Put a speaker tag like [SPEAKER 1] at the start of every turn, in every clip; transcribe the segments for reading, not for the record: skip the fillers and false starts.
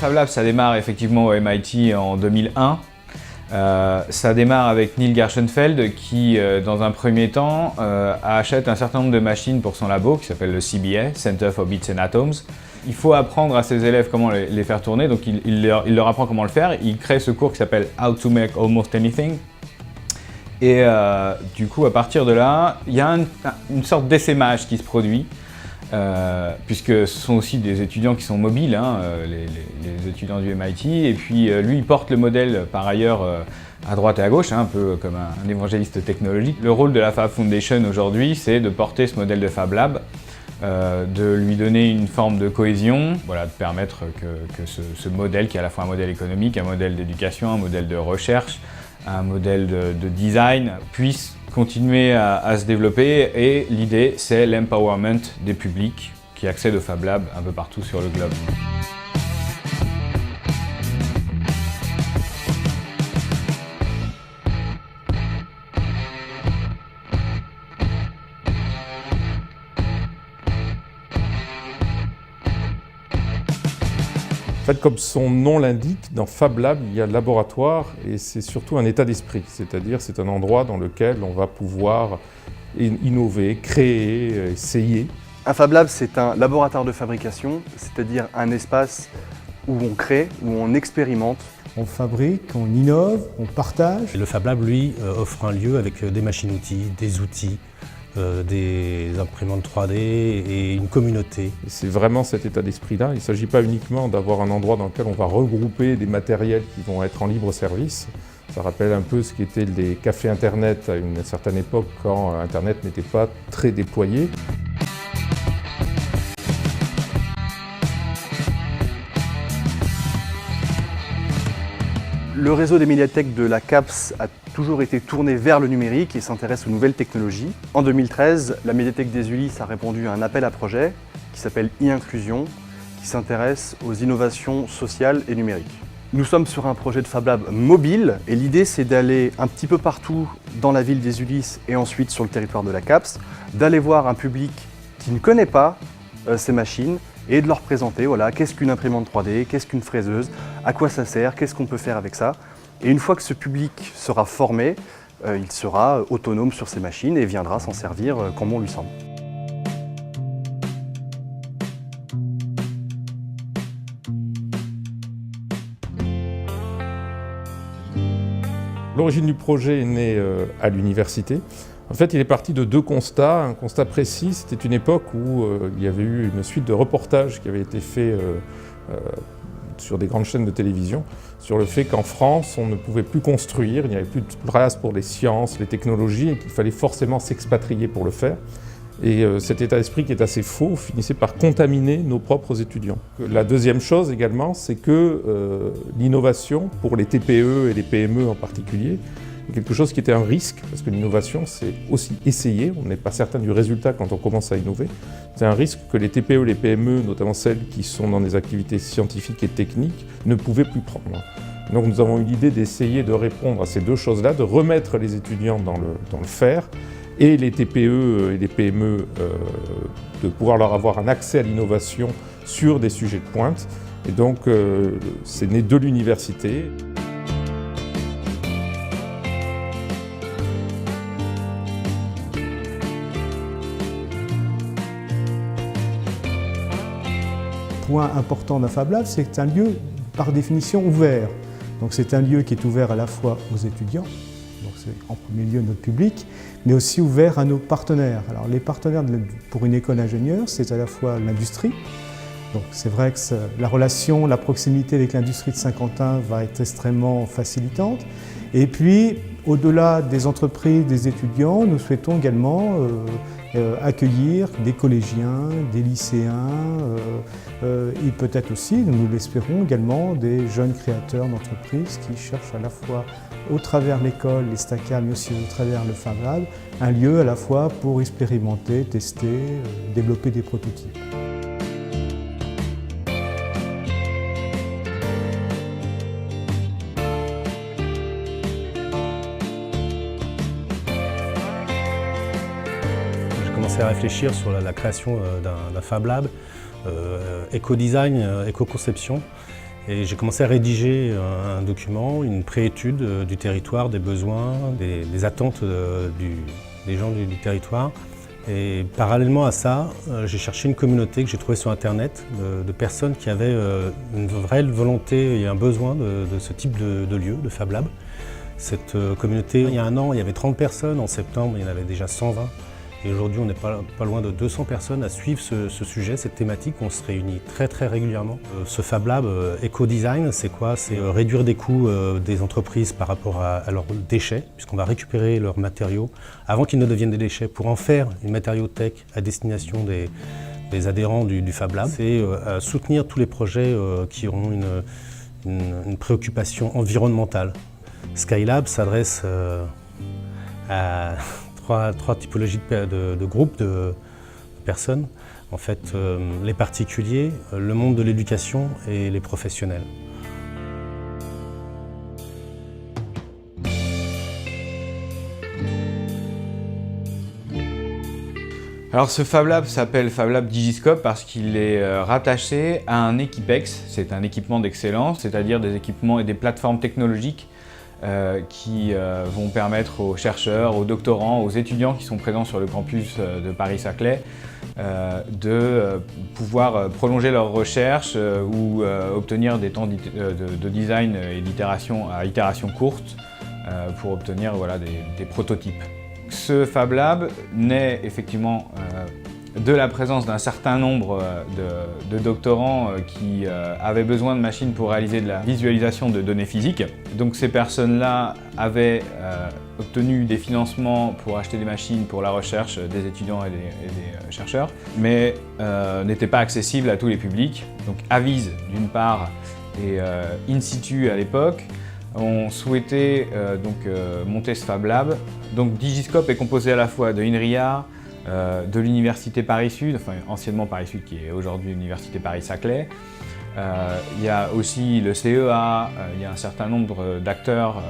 [SPEAKER 1] Fab Lab, ça démarre effectivement au MIT en 2001. Ça démarre avec Neil Gershenfeld qui, dans un premier temps, achète un certain nombre de machines pour son labo qui s'appelle le CBA, Center for Bits and Atoms. Il faut apprendre à ses élèves comment les faire tourner, donc il leur apprend comment le faire. Il crée ce cours qui s'appelle How to Make Almost Anything. Et du coup, à partir de là, il y a une sorte d'essaimage qui se produit. Puisque ce sont aussi des étudiants qui sont mobiles, hein, les étudiants du MIT, et puis lui il porte le modèle par ailleurs à droite et à gauche, hein, un peu comme un évangéliste technologique. Le rôle de la Fab Foundation aujourd'hui, c'est de porter ce modèle de Fab Lab, de lui donner une forme de cohésion, voilà, de permettre que ce modèle, qui est à la fois un modèle économique, un modèle d'éducation, un modèle de recherche, un modèle de design, puisse continuer à se développer, et l'idée c'est l'empowerment des publics qui accèdent au Fab Lab un peu partout sur le globe.
[SPEAKER 2] En fait, comme son nom l'indique, dans Fab Lab, il y a laboratoire et c'est surtout un état d'esprit. C'est-à-dire c'est un endroit dans lequel on va pouvoir innover, créer, essayer.
[SPEAKER 3] Un Fab Lab, c'est un laboratoire de fabrication, c'est-à-dire un espace où on crée, où on expérimente.
[SPEAKER 4] On fabrique, on innove, on partage.
[SPEAKER 5] Et le Fab Lab, lui, offre un lieu avec des machines-outils, des imprimantes 3D et une communauté.
[SPEAKER 2] C'est vraiment cet état d'esprit-là. Il ne s'agit pas uniquement d'avoir un endroit dans lequel on va regrouper des matériels qui vont être en libre service. Ça rappelle un peu ce qu'étaient les cafés Internet à une certaine époque quand Internet n'était pas très déployé.
[SPEAKER 3] Le réseau des médiathèques de la CAPS a toujours été tourné vers le numérique et s'intéresse aux nouvelles technologies. En 2013, la médiathèque des Ulysses a répondu à un appel à projet qui s'appelle e-Inclusion, qui s'intéresse aux innovations sociales et numériques. Nous sommes sur un projet de Fab Lab mobile et l'idée c'est d'aller un petit peu partout dans la ville des Ulysses et ensuite sur le territoire de la CAPS, d'aller voir un public qui ne connaît pas ces machines et de leur présenter, voilà, qu'est-ce qu'une imprimante 3D, qu'est-ce qu'une fraiseuse, à quoi ça sert, qu'est-ce qu'on peut faire avec ça. Et une fois que ce public sera formé, il sera autonome sur ces machines et viendra s'en servir comme bon lui semble.
[SPEAKER 2] L'origine du projet est née à l'université. En fait, il est parti de deux constats. Un constat précis, c'était une époque où il y avait eu une suite de reportages qui avaient été faits sur des grandes chaînes de télévision, sur le fait qu'en France, on ne pouvait plus construire, il n'y avait plus de place pour les sciences, les technologies, et qu'il fallait forcément s'expatrier pour le faire. Et cet état d'esprit qui est assez faux finissait par contaminer nos propres étudiants. La deuxième chose également, c'est que l'innovation, pour les TPE et les PME en particulier, quelque chose qui était un risque, parce que l'innovation, c'est aussi essayer, on n'est pas certain du résultat quand on commence à innover. C'est un risque que les TPE, les PME, notamment celles qui sont dans des activités scientifiques et techniques, ne pouvaient plus prendre. Donc nous avons eu l'idée d'essayer de répondre à ces deux choses-là, de remettre les étudiants dans le faire, et les TPE et les PME, de pouvoir leur avoir un accès à l'innovation sur des sujets de pointe. Et donc c'est né de l'université.
[SPEAKER 4] Point important d'un Fab Lab, c'est que c'est un lieu par définition ouvert. Donc c'est un lieu qui est ouvert à la fois aux étudiants, donc c'est en premier lieu notre public, mais aussi ouvert à nos partenaires. Alors les partenaires pour une école d'ingénieurs, c'est à la fois l'industrie. Donc c'est vrai que la relation, la proximité avec l'industrie de Saint-Quentin va être extrêmement facilitante. Et puis, au-delà des entreprises, des étudiants, nous souhaitons également accueillir des collégiens, des lycéens, et peut-être aussi, nous l'espérons également, des jeunes créateurs d'entreprises qui cherchent à la fois au travers l'école, les STACA, mais aussi au travers le Fab Lab, un lieu à la fois pour expérimenter, tester, développer des prototypes.
[SPEAKER 5] J'ai commencé à réfléchir sur la création d'un Fab Lab, éco-design, éco-conception. Et j'ai commencé à rédiger un document, une préétude du territoire, des besoins, des attentes des gens du territoire. Et parallèlement à ça, j'ai cherché une communauté que j'ai trouvée sur Internet de personnes qui avaient une vraie volonté et un besoin de ce type de lieu, de Fab Lab. Cette communauté, il y a un an, il y avait 30 personnes. En septembre, il y en avait déjà 120. Et aujourd'hui, on n'est pas loin de 200 personnes à suivre ce sujet, cette thématique. On se réunit très régulièrement. Ce Fab Lab Eco-Design, c'est quoi? C'est réduire des coûts des entreprises par rapport à leurs déchets, puisqu'on va récupérer leurs matériaux avant qu'ils ne deviennent des déchets pour en faire une matériauthèque à destination des adhérents du Fab Lab. C'est soutenir tous les projets qui ont une préoccupation environnementale. Skylab s'adresse à trois typologies de groupes de personnes. En fait, les particuliers, le monde de l'éducation et les professionnels.
[SPEAKER 1] Alors ce Fab Lab s'appelle Fab Lab Digiscope parce qu'il est rattaché à un Equipex. C'est un équipement d'excellence, c'est-à-dire des équipements et des plateformes technologiques qui vont permettre aux chercheurs, aux doctorants, aux étudiants qui sont présents sur le campus de Paris-Saclay de pouvoir prolonger leurs recherches ou obtenir des temps de design et d'itération à itération courte pour obtenir des prototypes. Ce Fab Lab naît effectivement de la présence d'un certain nombre de doctorants qui avaient besoin de machines pour réaliser de la visualisation de données physiques. Donc ces personnes-là avaient obtenu des financements pour acheter des machines pour la recherche des étudiants et des chercheurs, mais n'étaient pas accessibles à tous les publics. Donc Avise d'une part et In Situ à l'époque ont souhaité monter ce Fab Lab. Donc Digiscope est composé à la fois de INRIA, de l'Université Paris-Sud, enfin anciennement Paris-Sud qui est aujourd'hui l'Université Paris-Saclay. Il y a aussi le CEA, il y a un certain nombre d'acteurs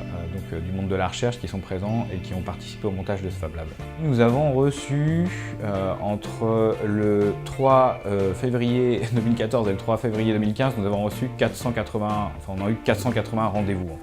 [SPEAKER 1] du monde de la recherche qui sont présents et qui ont participé au montage de ce Fab Lab. Nous avons reçu entre le 3 février 2014 et le 3 février 2015, nous avons reçu 480 rendez-vous.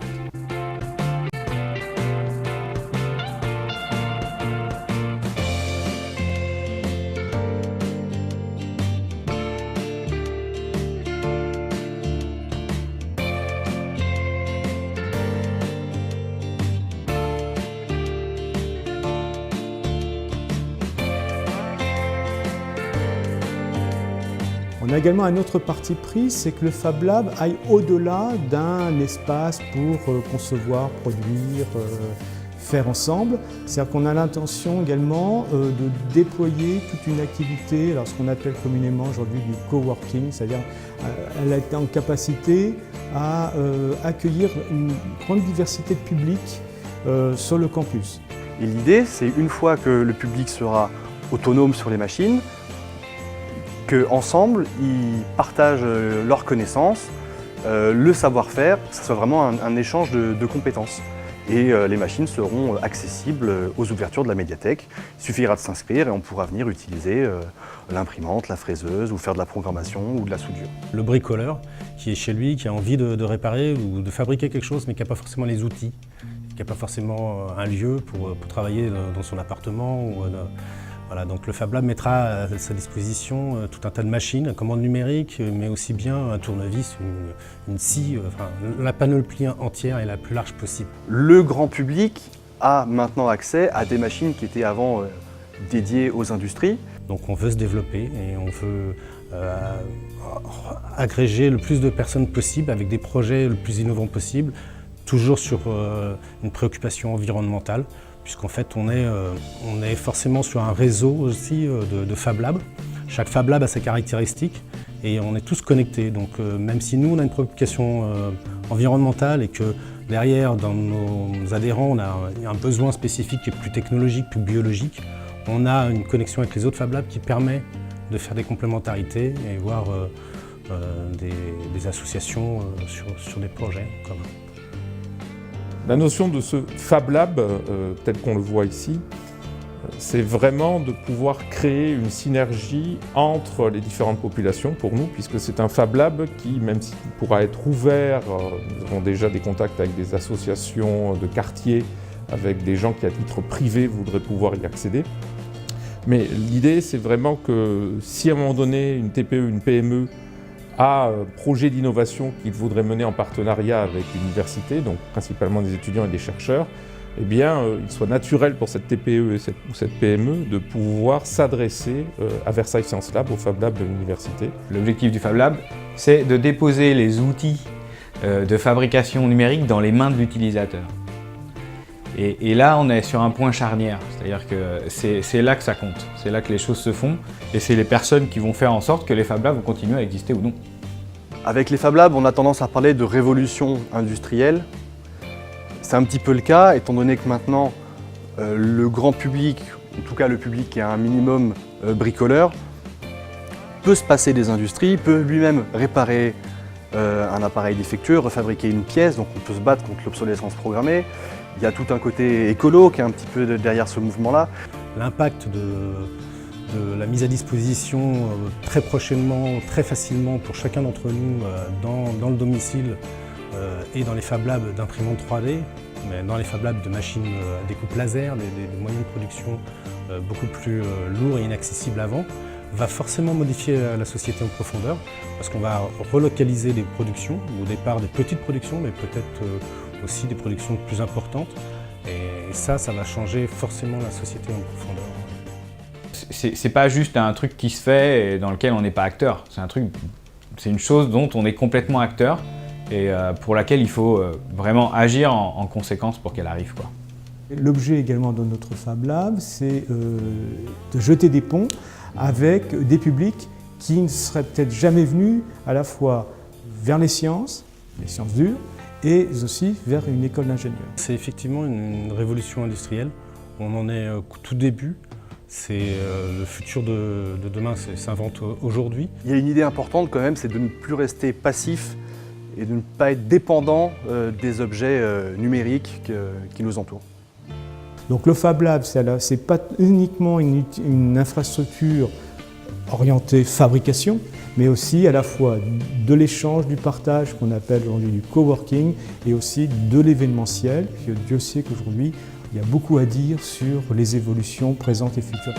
[SPEAKER 4] On a également un autre parti pris, c'est que le Fab Lab aille au-delà d'un espace pour concevoir, produire, faire ensemble. C'est-à-dire qu'on a l'intention également de déployer toute une activité, alors ce qu'on appelle communément aujourd'hui du coworking, c'est-à-dire elle a été en capacité à accueillir une grande diversité de publics sur le campus.
[SPEAKER 3] Et l'idée, c'est une fois que le public sera autonome sur les machines, qu'ensemble, ils partagent leurs connaissances, le savoir-faire, que ce soit vraiment un échange de compétences. Et les machines seront accessibles aux ouvertures de la médiathèque. Il suffira de s'inscrire et on pourra venir utiliser l'imprimante, la fraiseuse, ou faire de la programmation ou de la soudure.
[SPEAKER 5] Le bricoleur qui est chez lui, qui a envie de réparer ou de fabriquer quelque chose mais qui n'a pas forcément les outils, qui n'a pas forcément un lieu pour travailler dans son appartement. Voilà, donc le Fab Lab mettra à sa disposition tout un tas de machines, commande numérique, mais aussi bien un tournevis, une scie, la panoplie entière est la plus large possible.
[SPEAKER 3] Le grand public a maintenant accès à des machines qui étaient avant dédiées aux industries.
[SPEAKER 5] Donc on veut se développer et on veut agréger le plus de personnes possible avec des projets le plus innovants possible, toujours sur une préoccupation environnementale. Puisqu'en fait, on est forcément sur un réseau aussi de Fab Lab. Chaque Fab Lab a ses caractéristiques et on est tous connectés. Donc même si nous, on a une préoccupation environnementale et que derrière, dans nos adhérents, on a un besoin spécifique qui est plus technologique, plus biologique, on a une connexion avec les autres Fab Labs qui permet de faire des complémentarités et voir des associations sur des projets communs.
[SPEAKER 2] La notion de ce Fab Lab, tel qu'on le voit ici, c'est vraiment de pouvoir créer une synergie entre les différentes populations pour nous, puisque c'est un Fab Lab qui, même s'il pourra être ouvert, nous avons déjà des contacts avec des associations de quartier, avec des gens qui à titre privé voudraient pouvoir y accéder. Mais l'idée, c'est vraiment que si à un moment donné, une TPE, une PME a un projet d'innovation qu'il voudrait mener en partenariat avec l'université, donc principalement des étudiants et des chercheurs, eh bien, il soit naturel pour cette TPE ou cette PME de pouvoir s'adresser à Versailles Science Lab, au Fab Lab de l'université.
[SPEAKER 1] L'objectif du Fab Lab, c'est de déposer les outils de fabrication numérique dans les mains de l'utilisateur. Et là, on est sur un point charnière, c'est-à-dire que c'est là que ça compte, c'est là que les choses se font, et c'est les personnes qui vont faire en sorte que les Fab Labs vont continuer à exister ou non.
[SPEAKER 3] Avec les Fab Labs, on a tendance à parler de révolution industrielle. C'est un petit peu le cas, étant donné que maintenant, le grand public, en tout cas le public qui a un minimum bricoleur, peut se passer des industries, peut lui-même réparer un appareil défectueux, refabriquer une pièce, donc on peut se battre contre l'obsolescence programmée. Il y a tout un côté écolo qui est un petit peu derrière ce mouvement-là.
[SPEAKER 5] L'impact de la mise à disposition très prochainement, très facilement pour chacun d'entre nous dans le domicile et dans les Fab Labs d'imprimantes 3D, mais dans les Fab Labs de machines à découpe laser, des moyens de production beaucoup plus lourds et inaccessibles avant, va forcément modifier la société en profondeur, parce qu'on va relocaliser les productions, au départ des petites productions, mais peut-être aussi des productions plus importantes. Et ça va changer forcément la société en profondeur.
[SPEAKER 1] C'est pas juste un truc qui se fait et dans lequel on n'est pas acteur. C'est une chose dont on est complètement acteur et pour laquelle il faut vraiment agir en conséquence pour qu'elle arrive, quoi.
[SPEAKER 4] L'objet également de notre Fab Lab, c'est de jeter des ponts avec des publics qui ne seraient peut-être jamais venus à la fois vers les sciences dures, et aussi vers une école d'ingénieurs.
[SPEAKER 5] C'est effectivement une révolution industrielle. On en est au tout début. Le futur de demain s'invente aujourd'hui.
[SPEAKER 3] Il y a une idée importante quand même, c'est de ne plus rester passif et de ne pas être dépendant des objets numériques qui nous entourent.
[SPEAKER 4] Donc le Fab Lab, ce n'est pas uniquement une infrastructure orientée fabrication, mais aussi à la fois de l'échange, du partage qu'on appelle aujourd'hui du coworking et aussi de l'événementiel, puisque Dieu sait qu'aujourd'hui il y a beaucoup à dire sur les évolutions présentes et futures.